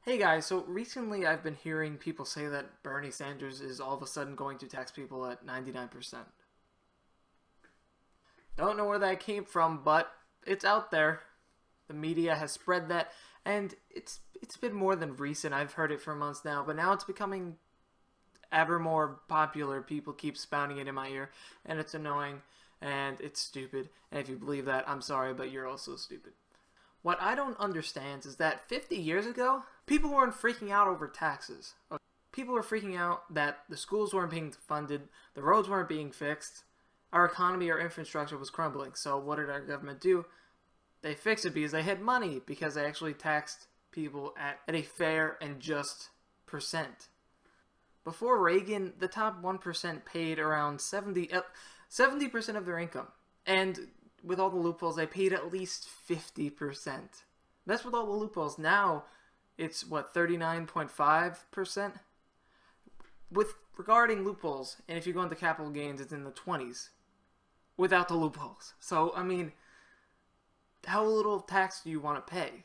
Hey guys, so recently I've been hearing people say that Bernie Sanders is all of a sudden going to tax people at 99%. Don't know where that came from, but it's out there. The media has spread that, and it's been more than recent. I've heard it for months now, but now it's becoming ever more popular. People keep spouting it in my ear, and it's annoying, and it's stupid. And if you believe that, I'm sorry, but you're also stupid. What I don't understand is that 50 years ago, people weren't freaking out over taxes. People were freaking out that the schools weren't being funded, the roads weren't being fixed, our economy, our infrastructure was crumbling. So what did our government do? They fixed it because they had money, because they actually taxed people at a fair and just percent. Before Reagan, the top 1% paid around 70% of their income. And with all the loopholes, they paid at least 50%. That's with all the loopholes. Now, it's, what, 39.5%? With regarding loopholes, and if you go into capital gains, it's in the 20s. Without the loopholes. So, I mean, how little tax do you want to pay?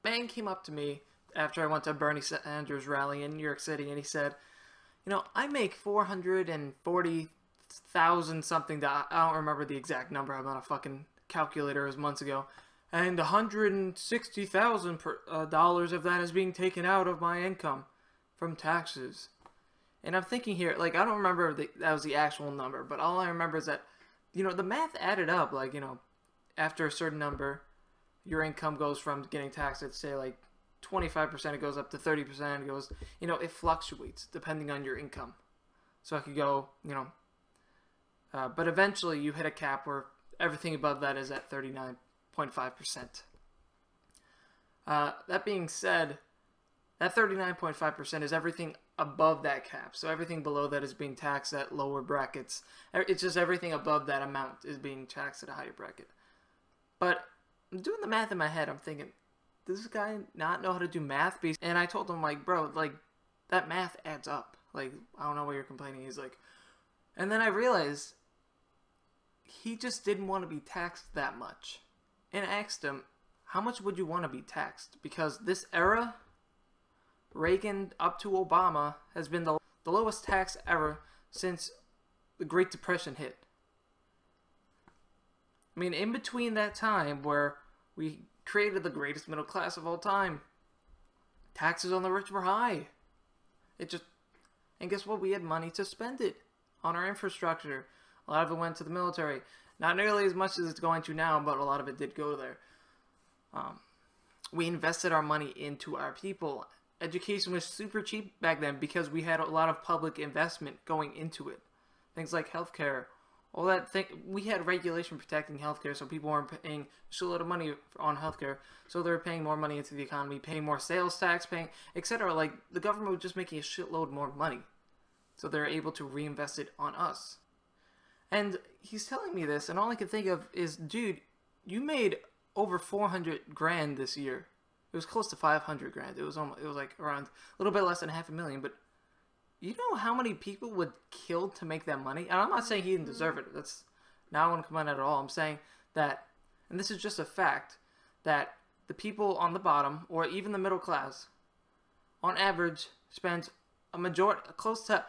Man came up to me after I went to a Bernie Sanders rally in New York City, and he said, you know, I make $440,000 something. I don't remember the exact number. I'm on a fucking calculator. It was months ago. And $160,000 of that is being taken out of my income from taxes. And I'm thinking here, like, I don't remember if that was the actual number, but all I remember is that, you know, the math added up. Like, you know, after a certain number, your income goes from getting taxed at, say, like, 25%, it goes up to 30%, it goes, you know, it fluctuates depending on your income. So I could go, you know, but eventually you hit a cap where everything above that is at 39.5%. That being said, that 39.5% is everything above that cap. So everything below that is being taxed at lower brackets. It's just everything above that amount is being taxed at a higher bracket. But I'm doing the math in my head. I'm thinking, does this guy not know how to do math? And I told him, like, bro, like, that math adds up. Like, I don't know why you're complaining. He's like, and then I realized he just didn't want to be taxed that much. And I asked him, how much would you want to be taxed? Because this era, Reagan up to Obama, has been the lowest tax ever since the Great Depression hit. I mean, in between that time where we created the greatest middle class of all time, taxes on the rich were high. And guess what? We had money to spend it on our infrastructure. A lot of it went to the military. Not nearly as much as it's going to now, but a lot of it did go there. We invested our money into our people. Education was super cheap back then because we had a lot of public investment going into it. Things like healthcare, all that thing. We had regulation protecting healthcare, so people weren't paying a shitload of money on healthcare. So they were paying more money into the economy, paying more sales tax, paying, etc. Like, the government was just making a shitload more money. So they're able to reinvest it on us. And he's telling me this, and all I can think of is, dude, you made over 400 grand this year. It was close to 500 grand. It was like around a little bit less than $500,000. But you know how many people would kill to make that money? And I'm not saying he didn't deserve it. That's not what I'm coming at all. I'm saying that, and this is just a fact, that the people on the bottom, or even the middle class, on average, spend a majority, close to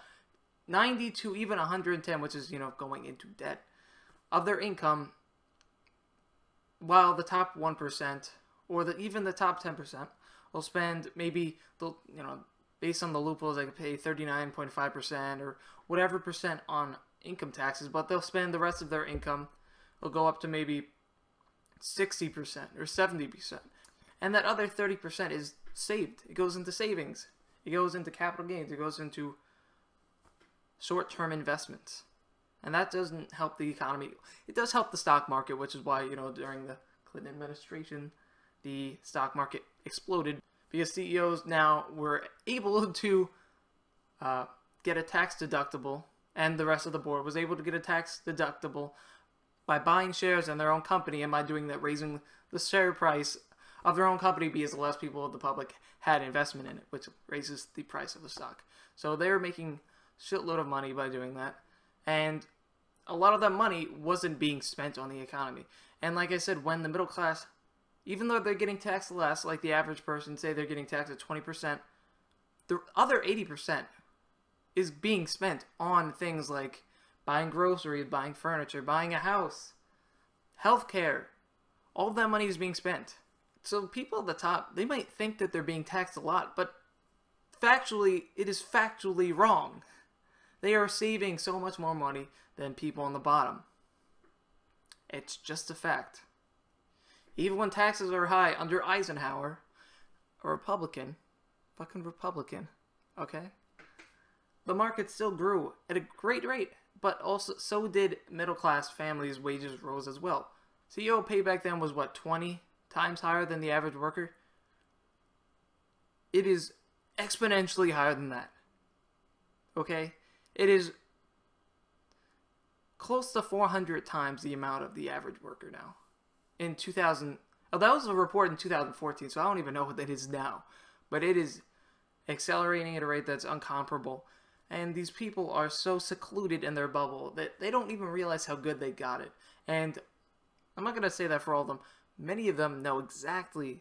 90 to even 110, which is, you know, going into debt, of their income, while the top 1%, or even the top 10%, will spend maybe, you know, based on the loopholes, they could pay 39.5% or whatever percent on income taxes, but they'll spend the rest of their income, will go up to maybe 60% or 70%. And that other 30% is saved. It goes into savings. It goes into capital gains. It goes into short-term investments. And that doesn't help the economy. It does help the stock market, which is why, you know, during the Clinton administration, the stock market exploded because CEOs now were able to get a tax deductible, and the rest of the board was able to get a tax deductible by buying shares in their own company, and by doing that, raising the share price of their own company because less people of the public had investment in it, which raises the price of the stock. So they were making shitload of money by doing that, and a lot of that money wasn't being spent on the economy. And like I said, when the middle class Even though they're getting taxed less, like the average person, say they're getting taxed at 20%, the other 80% is being spent on things like buying groceries, buying furniture, buying a house, healthcare. All of that money is being spent. So people at the top, they might think that they're being taxed a lot, but factually, it is factually wrong. They are saving so much more money than people on the bottom. It's just a fact. Even when taxes are high under Eisenhower, a Republican, fucking Republican, okay? The market still grew at a great rate, but also so did middle-class families' wages rose as well. CEO pay back then was what, 20 times higher than the average worker? It is exponentially higher than that. Okay? It is close to 400 times the amount of the average worker now. In 2000, oh, that was a report in 2014, so I don't even know what that is now. But it is accelerating at a rate that's uncomparable. And these people are so secluded in their bubble that they don't even realize how good they got it. And I'm not going to say that for all of them. Many of them know exactly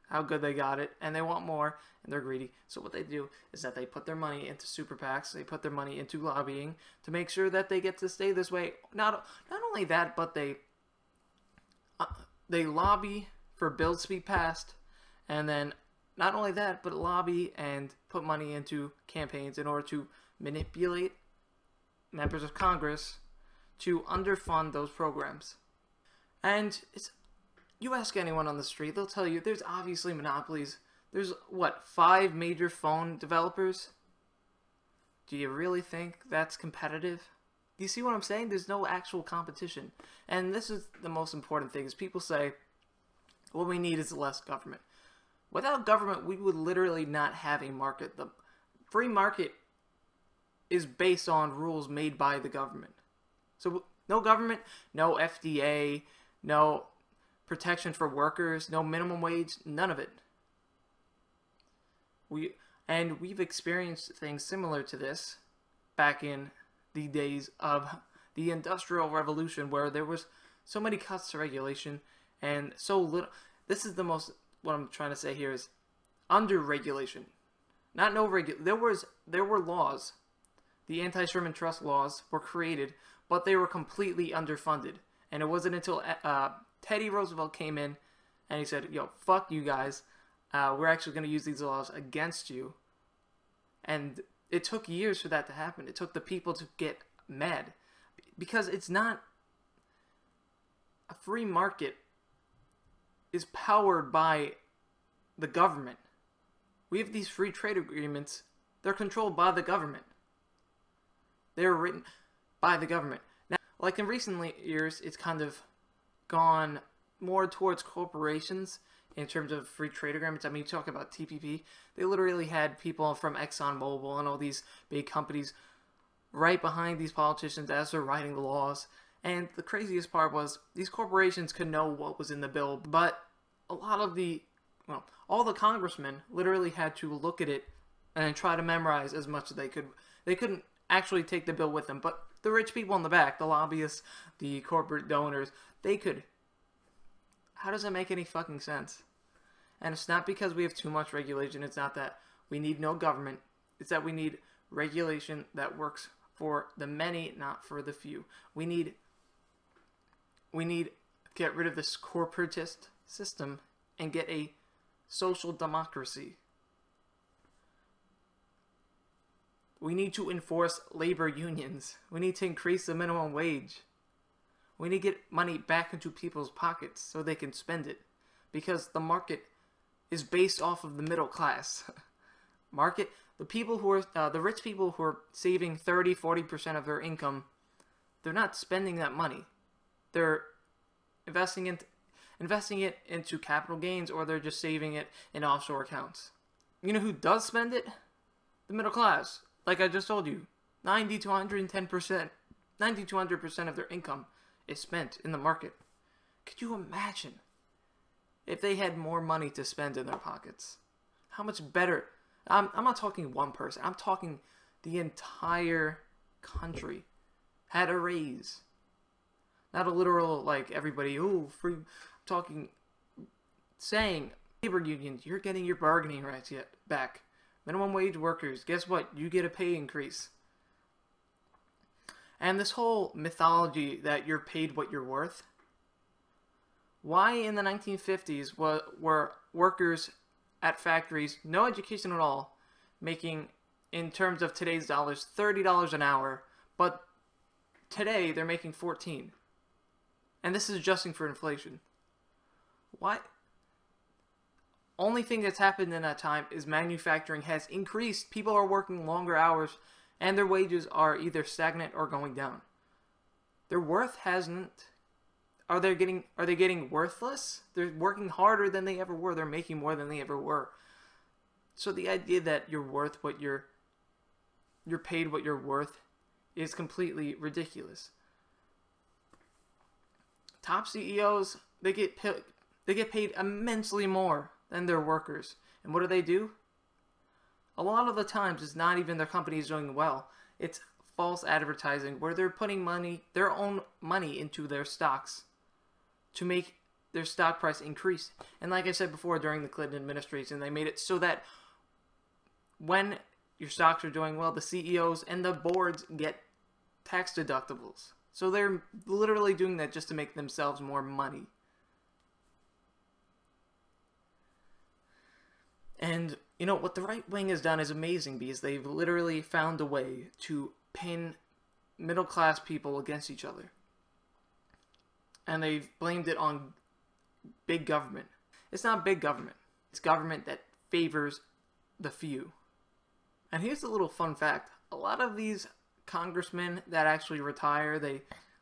how good they got it, and they want more, and they're greedy. So what they do is that they put their money into super PACs, they put their money into lobbying to make sure that they get to stay this way. Not only that, but they lobby for bills to be passed, and then not only that, but lobby and put money into campaigns in order to manipulate members of Congress to underfund those programs. And you ask anyone on the street, they'll tell you there's obviously monopolies. There's, what, 5 major phone developers? Do you really think that's competitive? Do you see what I'm saying? There's no actual competition. And this is the most important thing, is people say, what we need is less government. Without government, we would literally not have a market. The free market is based on rules made by the government. So no government, no FDA, no protection for workers, no minimum wage, none of it. We've experienced things similar to this back in the days of the Industrial Revolution, where there was so many cuts to regulation and so little. This is what I'm trying to say here is under regulation, not no regulation. There were laws. The anti-Sherman Trust laws were created, but they were completely underfunded. And it wasn't until Teddy Roosevelt came in and he said, yo, fuck you guys. We're actually going to use these laws against you. And it took years for that to happen. It took the people to get mad. Because it's not... A free market is powered by the government. We have these free trade agreements. They're controlled by the government. They're written by the government. Now, like in recent years, it's kind of gone more towards corporations in terms of free trade agreements. I mean, you talk about TPP. They literally had people from ExxonMobil and all these big companies right behind these politicians as they're writing the laws. And the craziest part was these corporations could know what was in the bill, but a lot of all the congressmen literally had to look at it and try to memorize as much as they could. They couldn't actually take the bill with them, but the rich people in the back, the lobbyists, the corporate donors, they could. How does that make any fucking sense? And it's not because we have too much regulation. It's not that we need no government. It's that we need regulation that works for the many, not for the few. We need to get rid of this corporatist system and get a social democracy. We need to enforce labor unions. We need to increase the minimum wage. We need to get money back into people's pockets so they can spend it. Because the market is based off of the middle class. The people who are, the rich people who are saving 30-40% of their income, they're not spending that money. They're investing it into capital gains, or they're just saving it in offshore accounts. You know who does spend it? The middle class. Like I just told you, 90 to 110%, 90 to 100% of their income is spent in the market. Could you imagine if they had more money to spend in their pockets? How much better? I'm not talking one person. I'm talking the entire country had a raise. Not a literal, like, everybody, oh, free. I'm talking saying, labor unions, you're getting your bargaining rights back. Minimum wage workers, guess what? You get a pay increase. And this whole mythology that you're paid what you're worth. Why in the 1950s were workers at factories, no education at all, making, in terms of today's dollars, $30 an hour, but today they're making $14. And this is adjusting for inflation. Why? Only thing that's happened in that time is manufacturing has increased. People are working longer hours, and their wages are either stagnant or going down. Their worth hasn't. Are they getting worthless? They're working harder than they ever were. They're making more than they ever were. So the idea that you're worth what you're paid what you're worth is completely ridiculous. Top CEOs, they get paid immensely more than their workers. And what do? A lot of the times it's not even their companies doing well. It's false advertising where they're putting their own money into their stocks to make their stock price increase. And like I said before, during the Clinton administration, they made it so that when your stocks are doing well, the CEOs and the boards get tax deductibles. So they're literally doing that just to make themselves more money. And, you know, what the right wing has done is amazing because they've literally found a way to pin middle-class people against each other. And they've blamed it on big government. It's not big government. It's government that favors the few. And here's a little fun fact. A lot of these congressmen that actually retire, they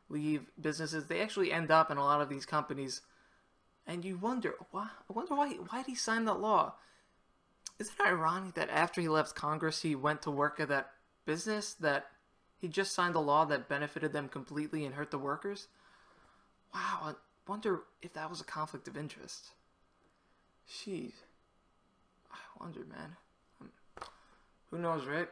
leave businesses, they actually end up in a lot of these companies. And you wonder, why did he sign that law? Isn't it ironic that after he left Congress, he went to work at that business that he just signed a law that benefited them completely and hurt the workers? Wow, I wonder if that was a conflict of interest. Jeez. I wonder, man. Who knows, right?